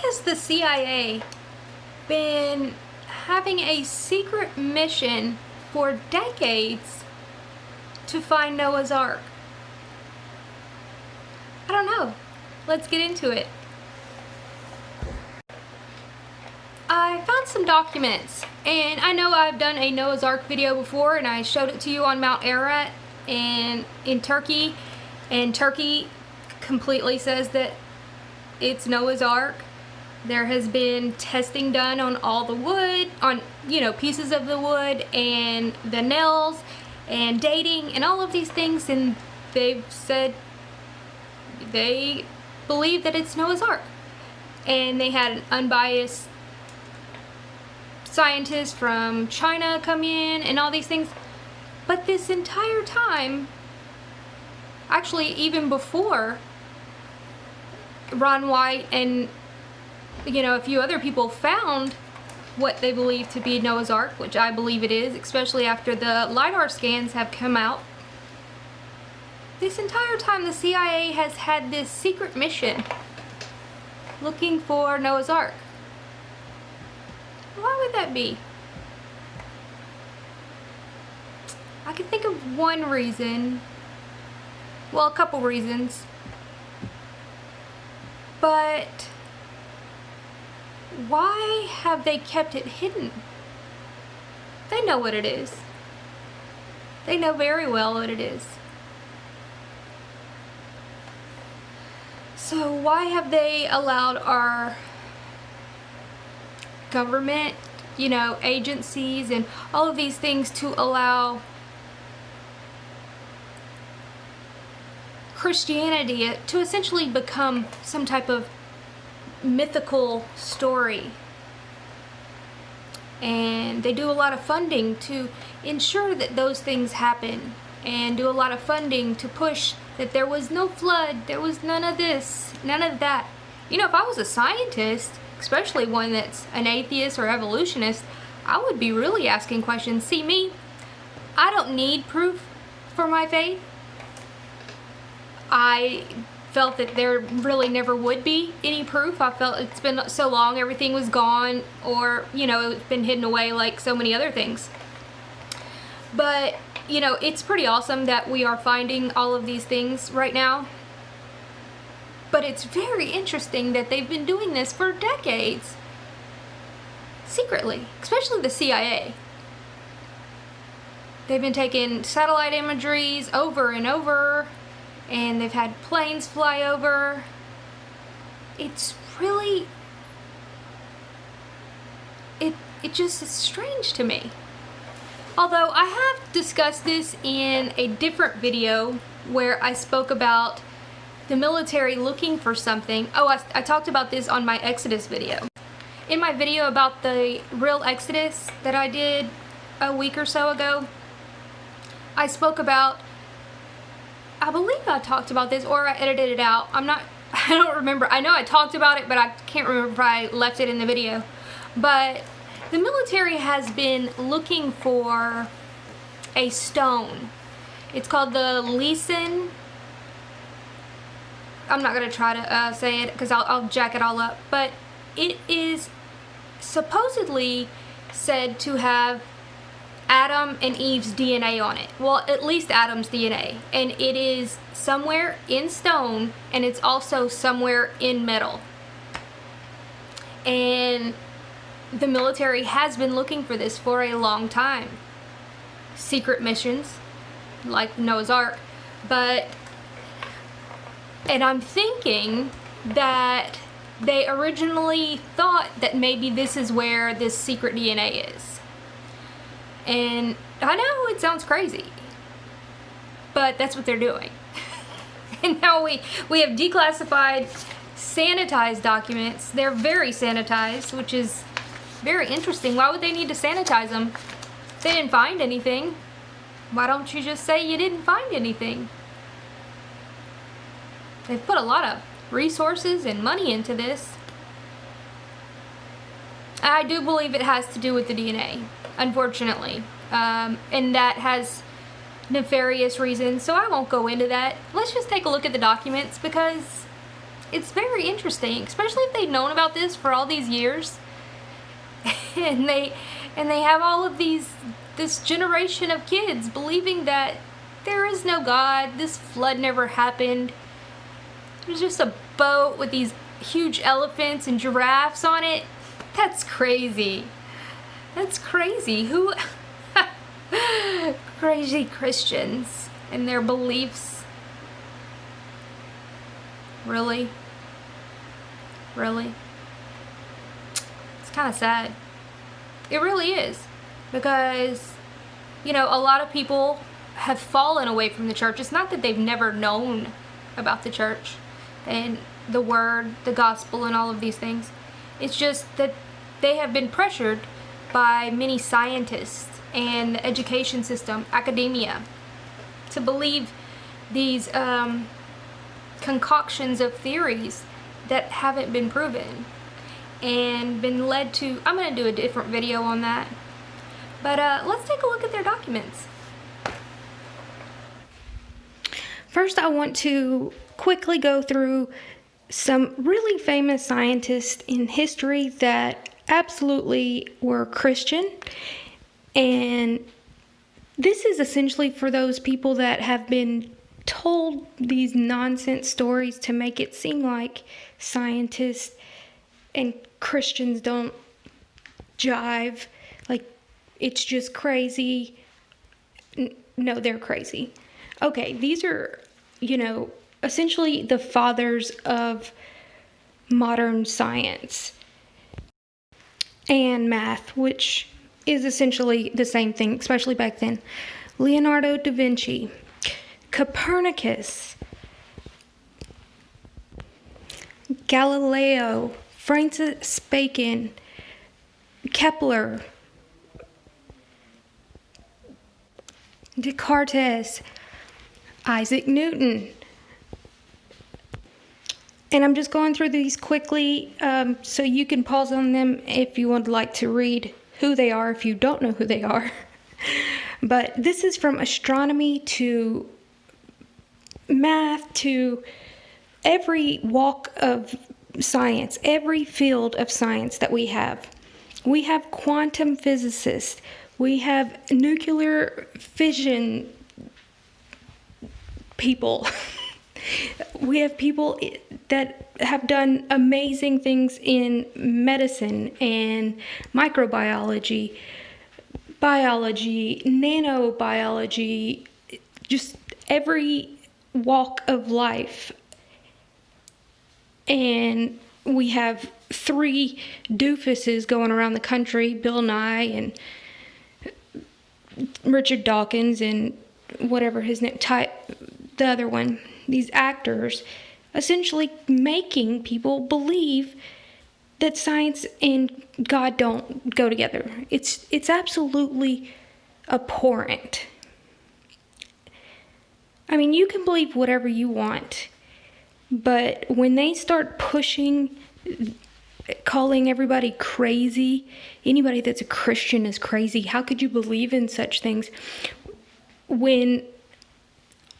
has the CIA been having a secret mission for decades to find Noah's Ark? I don't know. Let's get into it. I found some documents, and I know I've done a Noah's Ark video before, and I showed it to you on Mount Ararat and in Turkey, and Turkey completely says that it's Noah's Ark. There has been testing done on all the wood, on, pieces of the wood and the nails and dating and all of these things, and they've said they believe that it's Noah's Ark. And they had an unbiased scientist from China come in and all these things. But this entire time, actually even before Ron White and a few other people found what they believe to be Noah's Ark, which I believe it is, especially after the LiDAR scans have come out. This entire time the CIA has had this secret mission looking for Noah's Ark. Why would that be? I can think of one reason. Well, a couple reasons. But why have they kept it hidden? They know what it is. They know very well what it is. So why have they allowed our government, agencies and all of these things to allow Christianity to essentially become some type of mythical story? And they do a lot of funding to ensure that those things happen, and do a lot of funding to push that there was no flood, there was none of this, none of that. If I was a scientist, especially one that's an atheist or evolutionist, I would be really asking questions. See me, I don't need proof for my faith. I felt that there really never would be any proof. I felt it's been so long, everything was gone, or, it's been hidden away like so many other things. But, it's pretty awesome that we are finding all of these things right now. But it's very interesting that they've been doing this for decades. Secretly, especially the CIA. They've been taking satellite imageries over and over, and they've had planes fly over. It's really, it just is strange to me. Although I have discussed this in a different video where I spoke about the military looking for something. Oh, I talked about this on my Exodus video. In my video about the real Exodus that I did a week or so ago, I spoke about, I believe I talked about this, or I edited it out. I don't remember. I know I talked about it, but I can't remember if I left it in the video. But the military has been looking for a stone. It's called the Leeson. I'm not going to try to say it because I'll jack it all up. But it is supposedly said to have Adam and Eve's DNA on it. Well, at least Adam's DNA. And it is somewhere in stone, and it's also somewhere in metal. And the military has been looking for this for a long time. Secret missions, like Noah's Ark. And I'm thinking that they originally thought that maybe this is where this secret DNA is. And I know it sounds crazy, but that's what they're doing. And now we have declassified, sanitized documents. They're very sanitized, which is very interesting. Why would they need to sanitize them? If they didn't find anything, why don't you just say you didn't find anything? They've put a lot of resources and money into this. I do believe it has to do with the DNA, unfortunately. And that has nefarious reasons, so I won't go into that. Let's just take a look at the documents, because it's very interesting, especially if they've known about this for all these years. and they have all of this generation of kids believing that there is no God, this flood never happened. There's just a boat with these huge elephants and giraffes on it. That's crazy. That's crazy. Who crazy Christians and their beliefs. Really? Really? It's kind of sad. It really is. Because, you know, a lot of people have fallen away from the church. It's not that they've never known about the church and the word, the gospel, and all of these things. It's just that they have been pressured by many scientists and the education system, academia, to believe these concoctions of theories that haven't been proven and been led to, I'm going to do a different video on that, but let's take a look at their documents. First, I want to quickly go through some really famous scientists in history that absolutely were Christian, and this is essentially for those people that have been told these nonsense stories to make it seem like scientists and Christians don't jive, like it's just crazy. No, they're crazy. Okay, these are, you know, essentially the fathers of modern science and math, which is essentially the same thing, especially back then. Leonardo da Vinci, Copernicus, Galileo, Francis Bacon, Kepler, Descartes, Isaac Newton. And I'm just going through these quickly so you can pause on them if you would like to read who they are if you don't know who they are. But this is from astronomy to math to every walk of science, every field of science that we have. We have quantum physicists. We have nuclear fission people. We have people that have done amazing things in medicine and microbiology, biology, nanobiology, just every walk of life. And we have 3 doofuses going around the country, Bill Nye and Richard Dawkins and whatever his name, the other one. These actors essentially making people believe that science and God don't go together. It's absolutely abhorrent. I mean, you can believe whatever you want, but when they start pushing, calling everybody crazy, anybody that's a Christian is crazy. How could you believe in such things when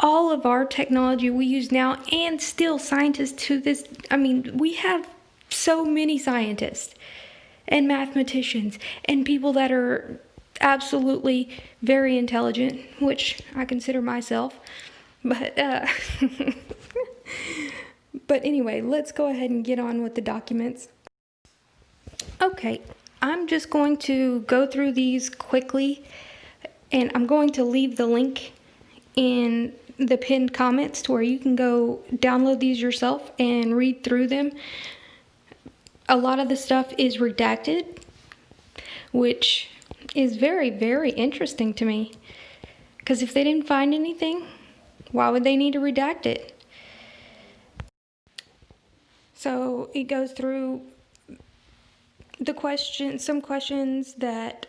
all of our technology we use now, and still scientists to this, I mean, we have so many scientists and mathematicians and people that are absolutely very intelligent, which I consider myself, but but anyway, let's go ahead and get on with the documents. Okay, I'm just going to go through these quickly, and I'm going to leave the link in the pinned comments to where you can go download these yourself and read through them. A lot of the stuff is redacted, which is very, very interesting to me, because if they didn't find anything, why would they need to redact it? So it goes through the some questions that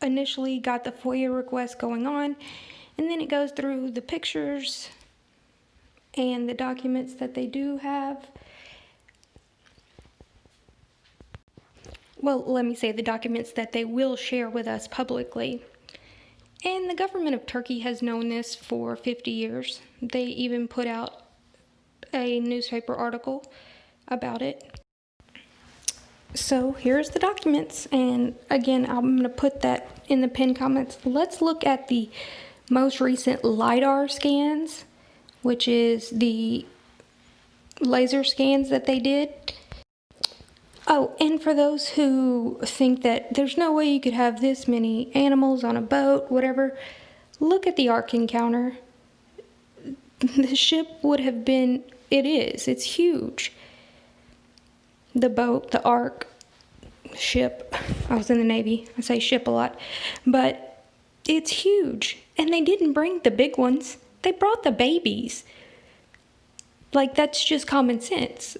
initially got the FOIA request going on, and then it goes through the pictures and the documents that they do have. Well, let me say the documents that they will share with us publicly. And the government of Turkey has known this for 50 years. They even put out a newspaper article about it. So here's the documents, and again, I'm going to put that in the pinned comments. Let's look at the most recent LiDAR scans, which is the laser scans that they did. Oh, and for those who think that there's no way you could have this many animals on a boat, whatever, look at the Ark encounter. The ship would have been, it's huge. The boat, the Ark, ship, I was in the Navy, I say ship a lot, but it's huge. And they didn't bring the big ones, they brought the babies. Like, that's just common sense.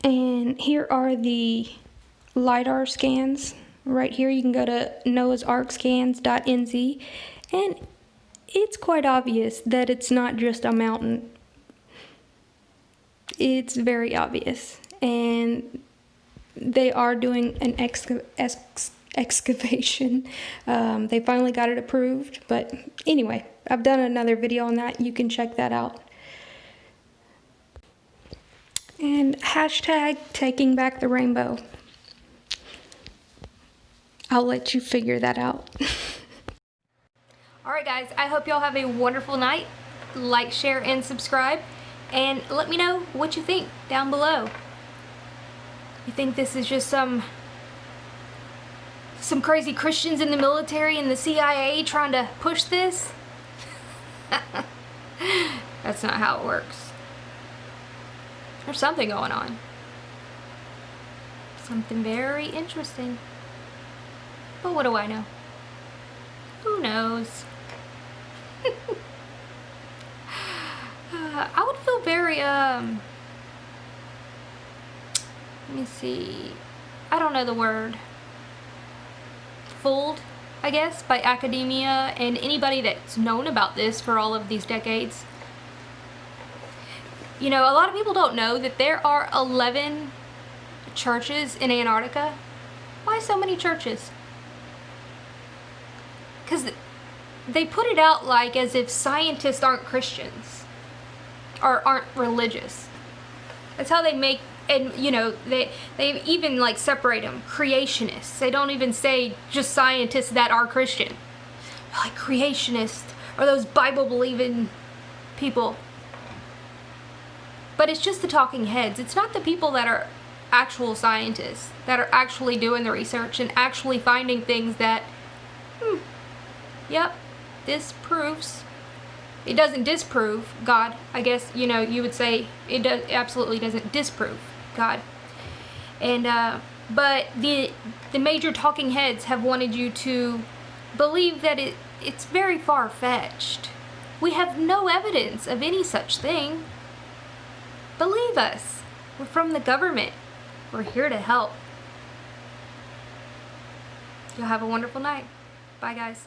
And here are the LiDAR scans. Right here you can go to noahsarkscans.nz, and it's quite obvious that it's not just a mountain. It's very obvious, and they are doing an excavation. They finally got it approved, but anyway, I've done another video on that. You can check that out. And hashtag taking back the rainbow. I'll let you figure that out. Alright guys, I hope y'all have a wonderful night. Like, share, and subscribe. And let me know what you think down below. You think this is just some crazy Christians in the military and the CIA trying to push this? That's not how it works. There's something going on. Something very interesting. But what do I know? Who knows? I would feel very, let me see, I don't know the word, fooled, I guess, by academia and anybody that's known about this for all of these decades. You know, a lot of people don't know that there are 11 churches in Antarctica. Why so many churches? Because they put it out like as if scientists aren't Christians or aren't religious. That's how they make, and you know, they even like separate them. Creationists. They don't even say just scientists that are Christian. They're like creationists or those Bible believing people. But it's just the talking heads. It's not the people that are actual scientists, that are actually doing the research and actually finding things that, yep, this proves. It doesn't disprove God. I guess, you know, you would say it absolutely doesn't disprove God. And, but the major talking heads have wanted you to believe that it's very far-fetched. We have no evidence of any such thing. Believe us. We're from the government. We're here to help. You'll have a wonderful night. Bye, guys.